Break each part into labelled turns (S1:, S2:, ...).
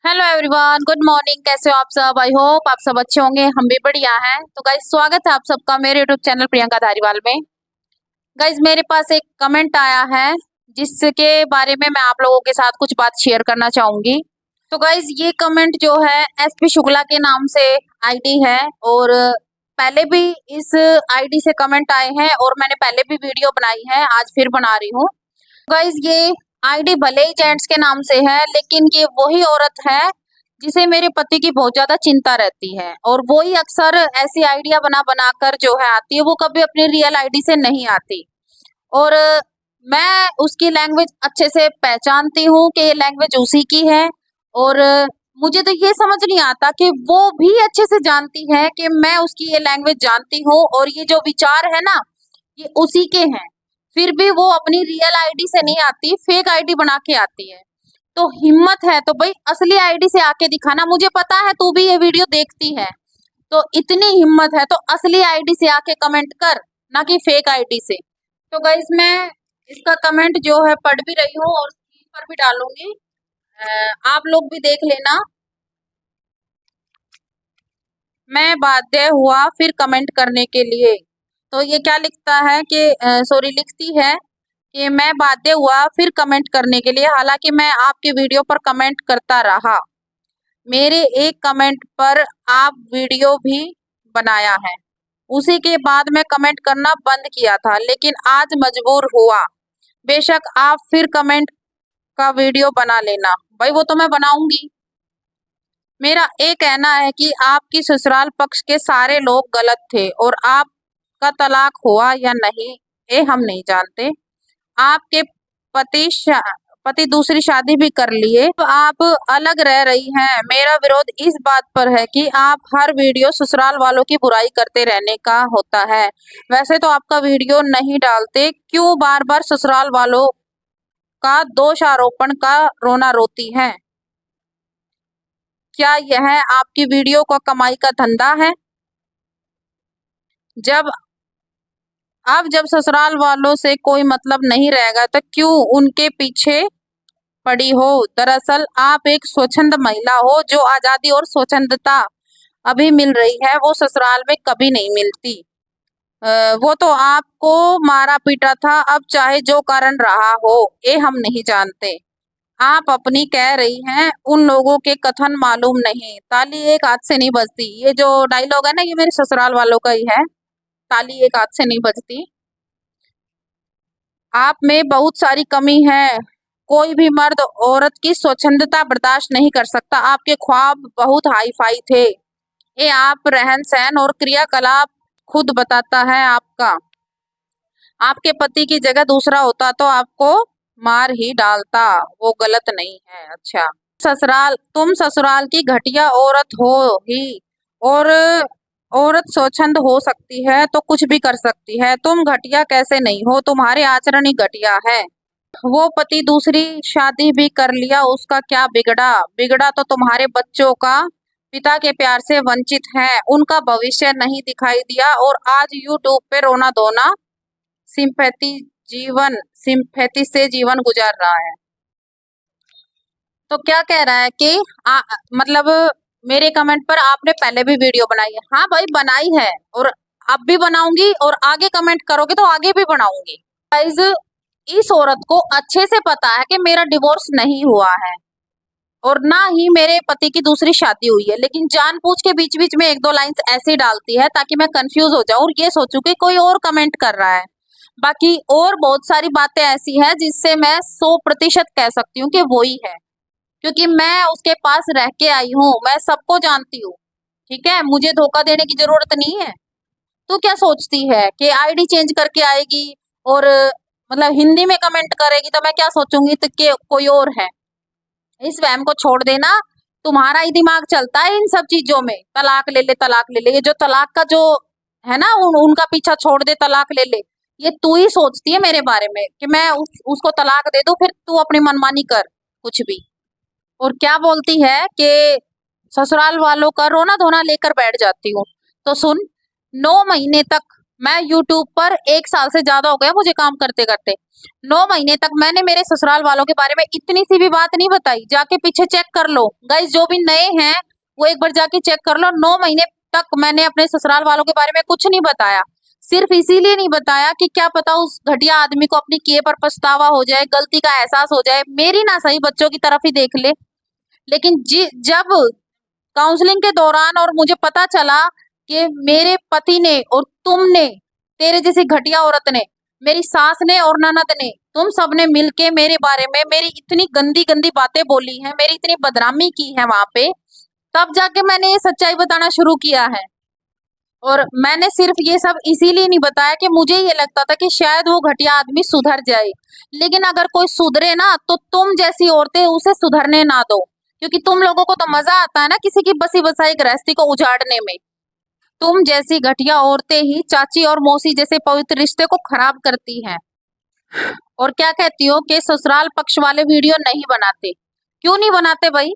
S1: Hello everyone, good morning. कैसे हो आप सब? आई होप आप सब अच्छे होंगे। हम भी बढ़िया हैं। तो गाइज, स्वागत है आप सबका मेरे यूट्यूब चैनल प्रियंका धारीवाल में। गाइज, मेरे पास एक कमेंट आया है जिसके बारे में मैं आप लोगों के साथ कुछ बात शेयर करना चाहूंगी। तो गाइज, ये कमेंट जो है एसपी शुक्ला के नाम से आईडी है, और पहले भी इस आईडी से कमेंट आए हैं और मैंने पहले भी वीडियो बनाई है, आज फिर बना रही हूँ। गाइज, ये आईडी भले ही जेंट्स के नाम से है, लेकिन ये वही औरत है जिसे मेरे पति की बहुत ज्यादा चिंता रहती है, और वो ही अक्सर ऐसी आइडिया बना बना कर जो है आती है, वो कभी अपनी रियल आईडी से नहीं आती। और मैं उसकी लैंग्वेज अच्छे से पहचानती हूँ कि ये लैंग्वेज उसी की है, और मुझे तो ये समझ नहीं आता कि वो भी अच्छे से जानती है कि मैं उसकी ये लैंग्वेज जानती हूँ, और ये जो विचार है ना, ये उसी के हैं। फिर भी वो अपनी रियल आईडी से नहीं आती, फेक आईडी बना के आती है। तो हिम्मत है तो भाई असली आईडी से आके दिखाना। मुझे पता है तू भी ये वीडियो देखती है, तो इतनी हिम्मत है तो असली आईडी से आके कमेंट कर, ना कि फेक आईडी से। तो गाइस, मैं इसका कमेंट जो है पढ़ भी रही हूँ और स्क्रीन पर भी डालूंगी, आप लोग भी देख लेना। मैं बाध्य हुआ फिर कमेंट करने के लिए। तो ये क्या लिखता है कि सॉरी, लिखती है कि मैं बाध्य हुआ फिर कमेंट करने के लिए, हालांकि मैं आपकी वीडियो पर कमेंट करता रहा। मेरे एक कमेंट पर आप वीडियो भी बनाया है, उसी के बाद मैं कमेंट करना बंद किया था, लेकिन आज मजबूर हुआ। बेशक आप फिर कमेंट का वीडियो बना लेना। भाई, वो तो मैं बनाऊंगी। मेरा एक कहना है कि आपकी ससुराल पक्ष के सारे लोग गलत थे, और आपका तलाक हुआ या नहीं ये हम नहीं जानते। आपके पति पति दूसरी शादी भी कर लिए, अब आप अलग रह रही हैं। मेरा विरोध इस बात पर है कि आप हर वीडियो ससुराल वालों की बुराई करते रहने का होता है। वैसे तो आपका वीडियो नहीं डालते, क्यों बार बार ससुराल वालों का दोषारोपण का रोना रोती हैं? क्या यह आपकी वीडियो का कमाई का धंधा है? जब अब जब ससुराल वालों से कोई मतलब नहीं रहेगा तो क्यों उनके पीछे पड़ी हो? दरअसल आप एक स्वच्छंद महिला हो, जो आजादी और स्वच्छंदता अभी मिल रही है वो ससुराल में कभी नहीं मिलती। वो तो आपको मारा पीटा था, अब चाहे जो कारण रहा हो ये हम नहीं जानते। आप अपनी कह रही हैं, उन लोगों के कथन मालूम नहीं। ताली एक हाथ से नहीं बजती, ये जो डायलॉग है ना, ये मेरे ससुराल वालों का ही है। ताली एक हाथ से नहीं बजती। आप में बहुत सारी कमी है। कोई भी मर्द औरत की स्वच्छंदता बर्दाश्त नहीं कर सकता। आपके ख्वाब बहुत हाई फाई थे, ये आप रहन सहन और क्रियाकलाप खुद बताता है आपका। आपके पति की जगह दूसरा होता तो आपको मार ही डालता, वो गलत नहीं है। अच्छा, तुम ससुराल की घटिया औरत हो ही, और औरत स्वच्छंद हो सकती है तो कुछ भी कर सकती है। तुम घटिया कैसे नहीं हो? तुम्हारे आचरण ही घटिया है। वो पति दूसरी शादी भी कर लिया, उसका क्या बिगड़ा? बिगड़ा तो तुम्हारे बच्चों का पिता के प्यार से वंचित हैं, उनका भविष्य नहीं दिखाई दिया, और आज यूट्यूब पे रोना धोना सिंपैथी से जीवन गुजार रहा है। तो क्या कह रहा है कि मतलब मेरे कमेंट पर आपने पहले भी वीडियो बनाई है। हाँ भाई, बनाई है, और अब भी बनाऊंगी, और आगे कमेंट करोगे तो आगे भी बनाऊंगी। गाइस, इस औरत को अच्छे से पता है कि मेरा डिवोर्स नहीं हुआ है, और ना ही मेरे पति की दूसरी शादी हुई है, लेकिन जानबूझ के बीच बीच में एक दो लाइंस ऐसी डालती है ताकि मैं कंफ्यूज हो जाऊं और ये सोचूं कि कोई और कमेंट कर रहा है। बाकी और बहुत सारी बातें ऐसी हैं जिससे मैं 100% कह सकती हूँ कि वो ही है, क्योंकि मैं उसके पास रह के आई हूँ, मैं सबको जानती हूँ। ठीक है, मुझे धोखा देने की जरूरत नहीं है। तू क्या सोचती है कि आईडी चेंज करके आएगी और मतलब हिंदी में कमेंट करेगी तो मैं क्या सोचूंगी तो कि कोई और है? इस वहम को छोड़ देना। तुम्हारा ही दिमाग चलता है इन सब चीजों में, तलाक ले ले तलाक ले ले। ये जो तलाक का जो है ना, उनका पीछा छोड़ दे, तलाक ले ले। ये तू ही सोचती है मेरे बारे में कि मैं उसको तलाक दे दूं, फिर तू अपनी मनमानी कर कुछ भी। और क्या बोलती है कि ससुराल वालों का रोना धोना लेकर बैठ जाती हूँ। तो सुन, 9 महीने तक मैं यूट्यूब पर 1 साल से ज्यादा हो गया मुझे काम करते करते। 9 महीने तक मैंने मेरे ससुराल वालों के बारे में इतनी सी भी बात नहीं बताई। जाके पीछे चेक कर लो गाइस, जो भी नए हैं वो एक बार जाके चेक कर लो। 9 महीने तक मैंने अपने ससुराल वालों के बारे में कुछ नहीं बताया। सिर्फ इसीलिए नहीं बताया कि क्या पता उस घटिया आदमी को अपनी किए पर पछतावा हो जाए, गलती का एहसास हो जाए, मेरी ना सही बच्चों की तरफ ही देख ले। लेकिन जब काउंसलिंग के दौरान और मुझे पता चला कि मेरे पति ने और तुमने, तेरे जैसी घटिया औरत ने, मेरी सास ने और ननद ने, तुम सबने मिलके मेरे बारे में मेरी इतनी गंदी गंदी बातें बोली हैं, मेरी इतनी बदनामी की है वहां पे, तब जाके मैंने ये सच्चाई बताना शुरू किया है। और मैंने सिर्फ ये सब इसीलिए नहीं बताया कि मुझे ये लगता था कि शायद वो घटिया आदमी सुधर जाए। लेकिन अगर कोई सुधरे ना तो तुम जैसी औरतें उसे सुधरने ना दो, क्योंकि तुम लोगों को तो मजा आता है ना किसी की बसी बसाई गृहस्थी को उजाड़ने में। तुम जैसी घटिया औरतें ही चाची और मौसी जैसे पवित्र रिश्ते को खराब करती हैं। और क्या कहती हो कि ससुराल पक्ष वाले वीडियो नहीं बनाते। क्यों नहीं बनाते भाई?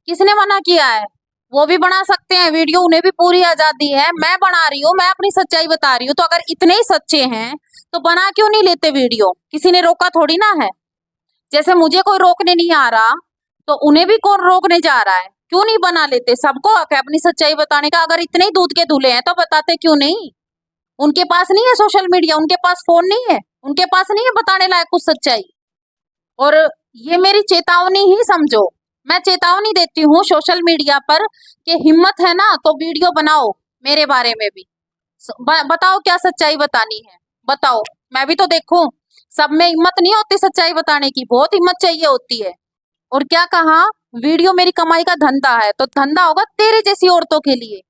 S1: किसने मना किया है? वो भी बना सकते हैं वीडियो, उन्हें भी पूरी आजादी है। मैं बना रही हूँ, मैं अपनी सच्चाई बता रही हूँ। तो अगर इतने ही सच्चे हैं तो बना क्यों नहीं लेते वीडियो? किसी ने रोका थोड़ी ना है। जैसे मुझे कोई रोकने नहीं आ रहा तो उन्हें भी कौन रोकने जा रहा है? क्यों नहीं बना लेते? सबको हक है अपनी सच्चाई बताने का। अगर इतने ही दूध के धुले हैं तो बताते क्यों नहीं? उनके पास नहीं है सोशल मीडिया, उनके पास फोन नहीं है, उनके पास नहीं है बताने लायक कुछ सच्चाई। और ये मेरी चेतावनी ही समझो। मैं चेतावनी देती हूँ सोशल मीडिया पर कि हिम्मत है ना तो वीडियो बनाओ मेरे बारे में भी। बताओ क्या सच्चाई बतानी है, बताओ, मैं भी तो देखूं। सब में हिम्मत नहीं होती सच्चाई बताने की, बहुत हिम्मत चाहिए होती है। और क्या कहा, वीडियो मेरी कमाई का धंधा है, तो धंधा होगा तेरे जैसी औरतों के लिए।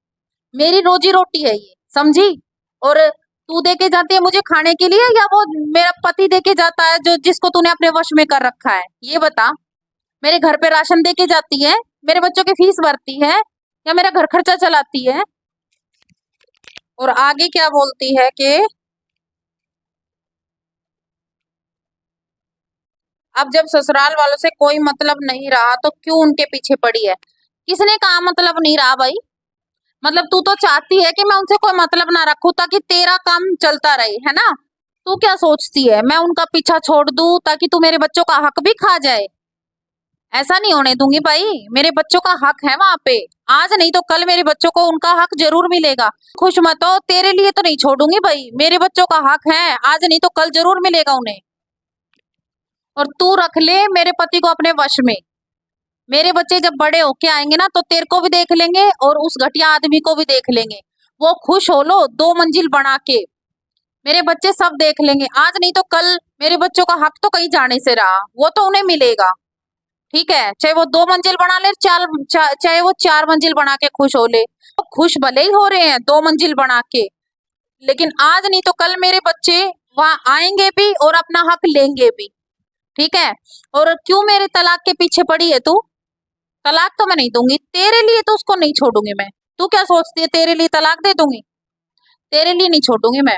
S1: मेरी रोजी रोटी है ये, समझी? और तू दे के जाती है मुझे खाने के लिए या वो मेरा पति दे के जाता है जो जिसको तूने अपने वश में कर रखा है? ये बता। मेरे घर पे राशन दे के जाती है, मेरे बच्चों की फीस भरती है, या मेरा घर खर्चा चलाती है? और आगे क्या बोलती है कि अब जब ससुराल वालों से कोई मतलब नहीं रहा तो क्यों उनके पीछे पड़ी है? किसने कहा मतलब नहीं रहा भाई? मतलब तू तो चाहती है कि मैं उनसे कोई मतलब ना रखूं ताकि तेरा काम चलता रहे, है ना? तू क्या सोचती है मैं उनका पीछा छोड़ दूं ताकि तू मेरे बच्चों का हक भी खा जाए? ऐसा नहीं होने दूंगी भाई। मेरे बच्चों का हक है वहां पे। आज नहीं तो कल मेरे बच्चों को उनका हक जरूर मिलेगा। खुश मत हो, तेरे लिए तो नहीं छोड़ूंगी भाई। मेरे बच्चों का हक है, आज नहीं तो कल जरूर मिलेगा उन्हें। और तू रख ले मेरे पति को अपने वश में। मेरे बच्चे जब बड़े होके आएंगे ना तो तेरे को भी देख लेंगे और उस घटिया आदमी को भी देख लेंगे। वो खुश हो लो 2 मंजिल बना के, मेरे बच्चे सब देख लेंगे। आज नहीं तो कल मेरे बच्चों का हक तो कहीं जाने से रहा, वो तो उन्हें मिलेगा। ठीक है, चाहे वो 2 मंजिल बना ले, चाहे वो 4 मंजिल बना के खुश हो ले। तो खुश भले ही हो रहे हैं 2 मंजिल बना के, लेकिन आज नहीं तो कल मेरे बच्चे वहां आएंगे भी और अपना हक लेंगे भी। ठीक है? और क्यों मेरे तलाक के पीछे पड़ी है तू? तलाक तो मैं नहीं दूंगी तेरे लिए, तो उसको नहीं छोड़ूंगी मैं। तू क्या सोचती है तेरे लिए तलाक दे दूंगी? तेरे लिए नहीं छोड़ूंगी मैं।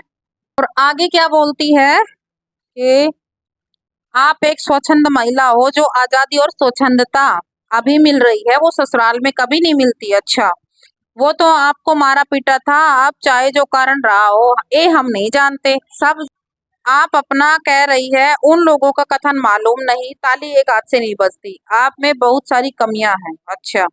S1: और आगे क्या बोलती है कि आप एक स्वच्छंद महिला हो जो आजादी और स्वच्छंदता अभी मिल रही है, वो ससुराल में कभी नहीं मिलती। अच्छा, वो तो आपको मारा पीटा था, आप चाहे जो कारण रहा हो ये हम नहीं जानते, सब आप अपना कह रही है। उन लोगों का कथन मालूम नहीं, ताली एक हाथ से नहीं बजती, आप में बहुत सारी कमियां हैं। अच्छा,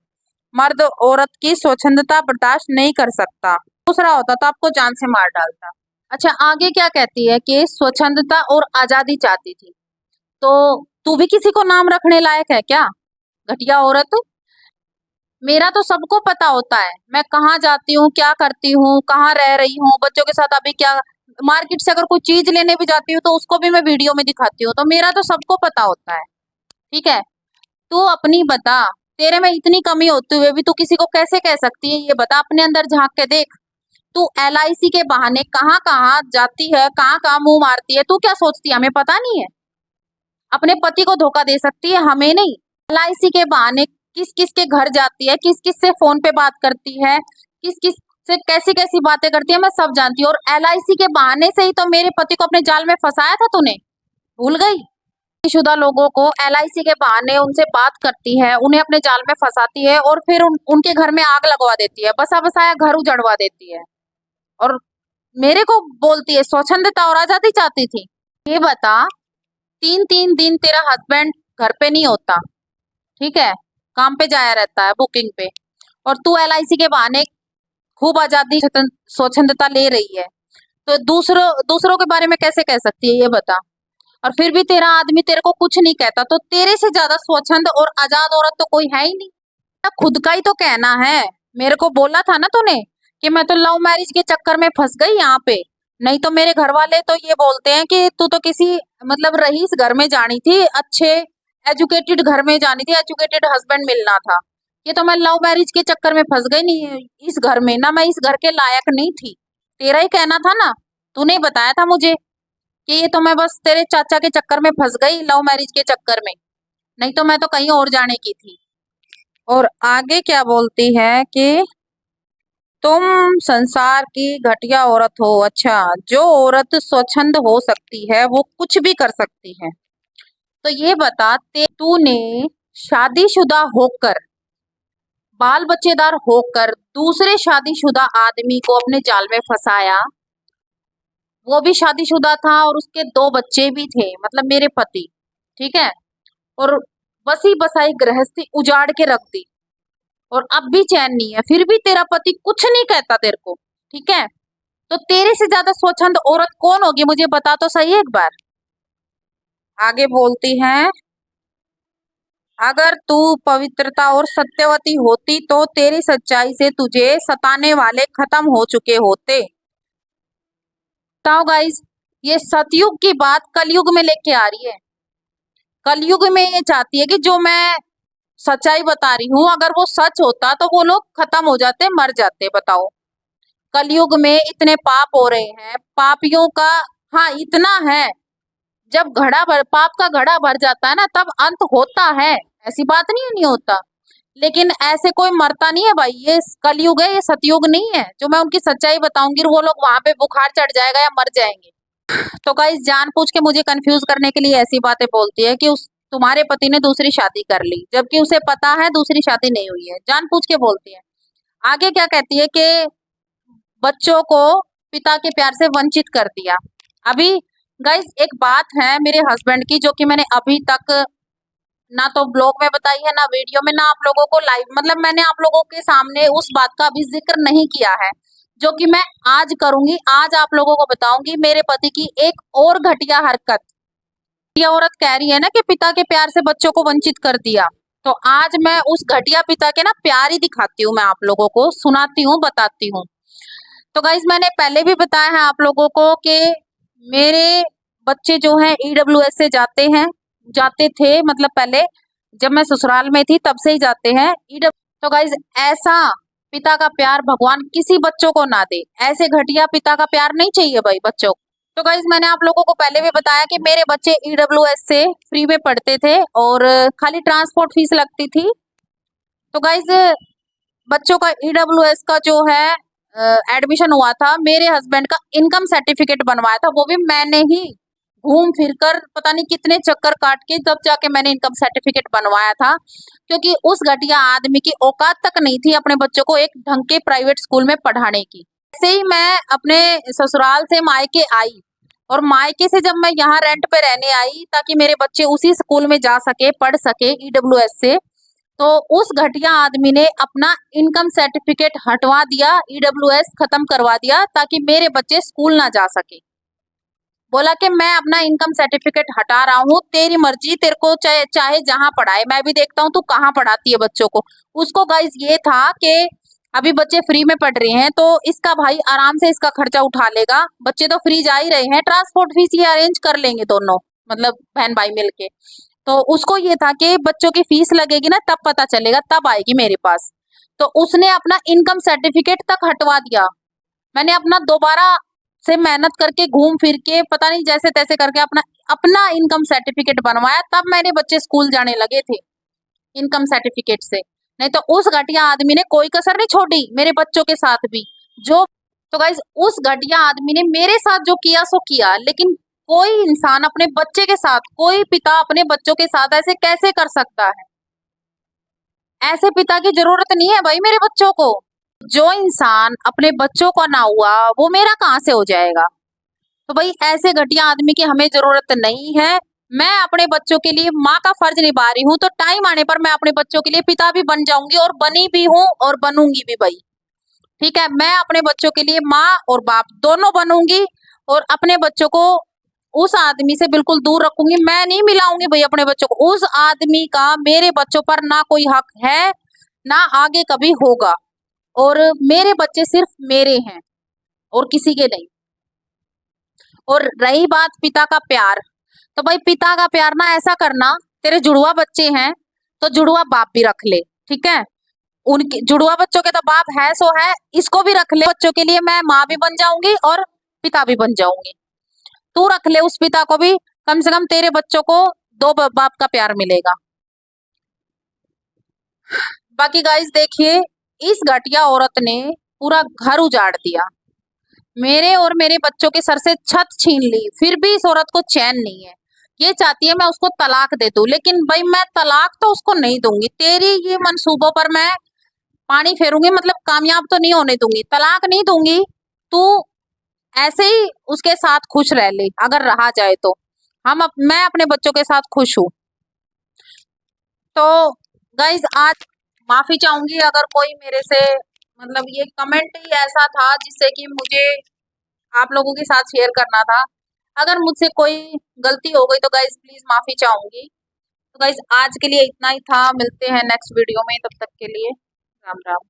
S1: मर्द औरत की स्वच्छंदता बर्दाश्त नहीं कर सकता, दूसरा होता तो आपको जान से मार डालता। अच्छा, आगे क्या कहती है कि स्वच्छंदता और आजादी चाहती थी, तो तू भी किसी को नाम रखने लायक है क्या, घटिया औरत? मेरा तो सबको पता होता है, मैं कहाँ जाती हूँ, क्या करती हूँ, कहाँ रह रही हूँ, बच्चों के साथ अभी क्या, मार्केट से अगर कोई चीज लेने भी जाती हूँ तो उसको भी मैं वीडियो में दिखाती हूँ। तो मेरा तो सबको पता होता है। ठीक है? तू अपनी बता, तेरे में इतनी कमी होते हुए भी तू किसी को कैसे कह सकती है? ये बता, अपने अंदर झांक के देख। तू LIC के बहाने कहाँ कहाँ जाती है, कहाँ कहाँ मुंह मारती है। तू क्या सोचती है हमें पता नहीं है? अपने पति को धोखा दे सकती है, हमें नहीं। LIC के बहाने किस किस के घर जाती है, किस किस से फोन पे बात करती है, किस किस से कैसी कैसी बातें करती है, मैं सब जानती हूँ। और LIC के बहाने से ही तो मेरे पति को अपने जाल में फंसाया था तूने, भूल गई? शुदा लोगों को LIC के बहाने उनसे बात करती है, उन्हें अपने जाल में फंसाती है और फिर उनके घर में आग लगवा देती है, बसा बसाया घर उजड़वा देती है। और मेरे को बोलती है स्वच्छंदता और आजादी चाहती थी। ये बता, 3-3 दिन तेरा हस्बैंड घर पे नहीं होता, ठीक है, काम पे जाया रहता है बुकिंग पे, और तू एलआईसी के बहाने खूब आजादी स्वच्छंदता ले रही है, तो दूसरों दूसरों के बारे में कैसे कह सकती है ये बता। और फिर भी तेरा आदमी तेरे को कुछ नहीं कहता, तो तेरे से ज्यादा स्वच्छंद और आजाद औरत तो कोई है ही नहीं। खुद का ही तो कहना है। मेरे को बोला था ना तूने कि मैं तो लव मैरिज के चक्कर में फंस गई यहाँ पे, नहीं तो मेरे घर वाले तो ये बोलते हैं कि तू तो किसी मतलब रईस घर में जानी थी, अच्छे एजुकेटेड घर में जानी थी, एजुकेटेड हस्बैंड मिलना था। ये तो मैं लव मैरिज के चक्कर में फंस गई, नहीं इस घर में, ना मैं इस घर के लायक नहीं थी। तेरा ही कहना था ना, तूने ही बताया था मुझे कि ये तो मैं बस तेरे चाचा के चक्कर में फंस गई, लव मैरिज के चक्कर में, नहीं तो मैं तो कहीं और जाने की थी। और आगे क्या बोलती है कि तुम संसार की घटिया औरत हो। अच्छा, जो औरत स्वच्छंद हो सकती है वो कुछ भी कर सकती है। तो ये बता, तूने शादीशुदा होकर, बाल बच्चेदार होकर दूसरे शादीशुदा आदमी को अपने जाल में फंसाया, वो भी शादीशुदा था और उसके 2 बच्चे भी थे, मतलब मेरे पति, ठीक है, और बसी बसाई गृहस्थी उजाड़ के रख दी, और अब भी चैन नहीं है, फिर भी तेरा पति कुछ नहीं कहता तेरे को, ठीक है। तो तेरे से ज्यादा स्वच्छंद औरत कौन होगी, मुझे बता तो सही एक बार। आगे बोलती है, अगर तू पवित्रता और सत्यवती होती तो तेरी सच्चाई से तुझे सताने वाले खत्म हो चुके होते। बताओ गाइस, ये सतयुग की बात कलयुग में लेके आ रही है। कलयुग में ये चाहती है कि जो मैं सच्चाई बता रही हूँ, अगर वो सच होता तो वो लोग खत्म हो जाते, मर जाते। बताओ, कलयुग में इतने पाप हो रहे हैं, पापियों का, हाँ इतना है, जब पाप का घड़ा भर जाता है ना, तब अंत होता है, ऐसी बात नहीं है नहीं होता, लेकिन ऐसे कोई मरता नहीं है भाई। ये कलयुग है, ये सतयुग नहीं है। जो मैं उनकी सच्चाई बताऊंगी वो लोग वहां पे बुखार चढ़ जाएगा या मर जाएंगे। तो गाइस, जानबूझ के मुझे कंफ्यूज करने के लिए ऐसी बातें बोलती है कि उस तुम्हारे पति ने दूसरी शादी कर ली, जबकि उसे पता है दूसरी शादी नहीं हुई है, जानबूझ के बोलती है। आगे क्या कहती है कि बच्चों को पिता के प्यार से वंचित कर दिया। अभी गाइस एक बात है मेरे हस्बैंड की, जो कि मैंने अभी तक ना तो ब्लॉग में बताई है, ना वीडियो में, ना आप लोगों को लाइव, मतलब मैंने आप लोगों के सामने उस बात का अभी जिक्र नहीं किया है, जो कि मैं आज करूंगी। आज आप लोगों को बताऊंगी मेरे पति की एक और घटिया हरकत। ये औरत कह रही है ना कि पिता के प्यार से बच्चों को वंचित कर दिया, तो आज मैं उस घटिया पिता के ना प्यार ही दिखाती हूँ, मैं आप लोगों को सुनाती हूँ, बताती हूँ। तो गाइस, मैंने पहले भी बताया है आप लोगों को कि मेरे बच्चे जो हैं ईडब्ल्यूएस से जाते थे, मतलब पहले जब मैं ससुराल में थी तब से ही जाते हैं ईडब्ल्यू। तो गाइस, ऐसा पिता का प्यार भगवान किसी बच्चों को ना दे, ऐसे घटिया पिता का प्यार नहीं चाहिए भाई बच्चों को। तो गाइस, मैंने आप लोगों को पहले भी बताया कि मेरे बच्चे ईडब्ल्यूएस से फ्री में पढ़ते थे और खाली ट्रांसपोर्ट फीस लगती थी। तो गाइस, बच्चों का ईडब्ल्यूएस का जो है एडमिशन हुआ था, मेरे हस्बैंड का इनकम सर्टिफिकेट बनवाया था, वो भी मैंने ही घूम फिर कर पता नहीं कितने चक्कर काट के तब जाके मैंने इनकम सर्टिफिकेट बनवाया था, क्योंकि उस घटिया आदमी की औकात तक नहीं थी अपने बच्चों को एक ढंग के प्राइवेट स्कूल में पढ़ाने की। ऐसे ही मैं अपने ससुराल से मायके आई, और मायके से जब मैं यहाँ रेंट पे रहने आई ताकि मेरे बच्चे उसी स्कूल में जा सके, पढ़ सके ईडब्ल्यूएस से, तो उस घटिया आदमी ने अपना इनकम सर्टिफिकेट हटवा दिया, ईडब्ल्यूएस खत्म करवा दिया ताकि मेरे बच्चे स्कूल ना जा सके। बोला कि मैं अपना इनकम सर्टिफिकेट हटा रहा हूँ, तेरी मर्जी, तेरे को चाहे जहां पढ़ाए, मैं भी देखता हूँ तू कहाँ पढ़ाती है बच्चों को। उसको गाइस ये था कि अभी बच्चे फ्री में पढ़ रहे हैं तो इसका भाई आराम से इसका खर्चा उठा लेगा, बच्चे तो फ्री जा ही रहे हैं, ट्रांसपोर्ट फीस ये अरेंज कर लेंगे दोनों, मतलब बहन भाई मिलके। तो उसको ये था कि बच्चों की फीस लगेगी ना तब पता चलेगा, तब आएगी मेरे पास। तो उसने अपना इनकम सर्टिफिकेट तक हटवा दिया। मैंने अपना दोबारा से मेहनत करके घूम फिर के पता नहीं जैसे तैसे करके अपना अपना इनकम सर्टिफिकेट बनवाया, तब मेरे बच्चे स्कूल जाने लगे थे इनकम सर्टिफिकेट से। नहीं तो उस घटिया आदमी ने कोई कसर नहीं छोड़ी मेरे बच्चों के साथ भी। जो तो गाइस, उस घटिया आदमी ने मेरे साथ जो किया सो किया, लेकिन कोई इंसान अपने बच्चे के साथ, कोई पिता अपने बच्चों के साथ ऐसे कैसे कर सकता है? ऐसे पिता की जरूरत नहीं है भाई मेरे बच्चों को। जो इंसान अपने बच्चों को ना हुआ वो मेरा कहाँ से हो जाएगा। तो भाई ऐसे घटिया आदमी की हमें जरूरत नहीं है। मैं अपने बच्चों के लिए माँ का फर्ज निभा रही हूँ, तो टाइम आने पर मैं अपने बच्चों के लिए पिता भी बन जाऊंगी, और बनी भी हूँ और बनूंगी भी भाई। ठीक है, मैं अपने बच्चों के लिए माँ और बाप दोनों बनूंगी, और अपने बच्चों को उस आदमी से बिल्कुल दूर रखूंगी। मैं नहीं मिलाऊंगी भाई अपने बच्चों को। उस आदमी का मेरे बच्चों पर ना कोई हक है, ना आगे कभी होगा। और मेरे बच्चे सिर्फ मेरे हैं और किसी के नहीं। और रही बात पिता का प्यार, तो भाई पिता का प्यार ना ऐसा करना, तेरे जुड़वा बच्चे हैं तो जुड़वा बाप भी रख ले। ठीक है, उनके जुड़वा बच्चों के तो बाप है सो है, इसको भी रख ले। बच्चों के लिए मैं माँ भी बन जाऊंगी और पिता भी बन जाऊंगी। तू रख ले उस पिता को भी, कम से कम तेरे बच्चों को दो बाप का प्यार मिलेगा। बाकी गाइस देखिए, इस घटिया औरत ने पूरा घर उजाड़ दिया, मेरे और मेरे बच्चों के सर से छत छीन ली, फिर भी इस औरत को चैन नहीं है। ये चाहती है मैं उसको तलाक दे दूं, लेकिन भाई मैं तलाक तो उसको नहीं दूंगी। तेरी ये मंसूबों पर मैं पानी फेरूंगी, मतलब कामयाब तो नहीं होने दूंगी, तलाक नहीं दूंगी। तू ऐसे ही उसके साथ खुश रह ले, अगर रहा जाए तो। मैं अपने बच्चों के साथ खुश हूँ। तो गाइज आज माफी चाहूंगी अगर कोई मेरे से, मतलब ये कमेंट ही ऐसा था जिससे कि मुझे आप लोगों के साथ शेयर करना था। अगर मुझसे कोई गलती हो गई तो गाइज प्लीज माफी चाहूंगी। तो गाइज आज के लिए इतना ही था, मिलते हैं नेक्स्ट वीडियो में, तब तक के लिए राम राम।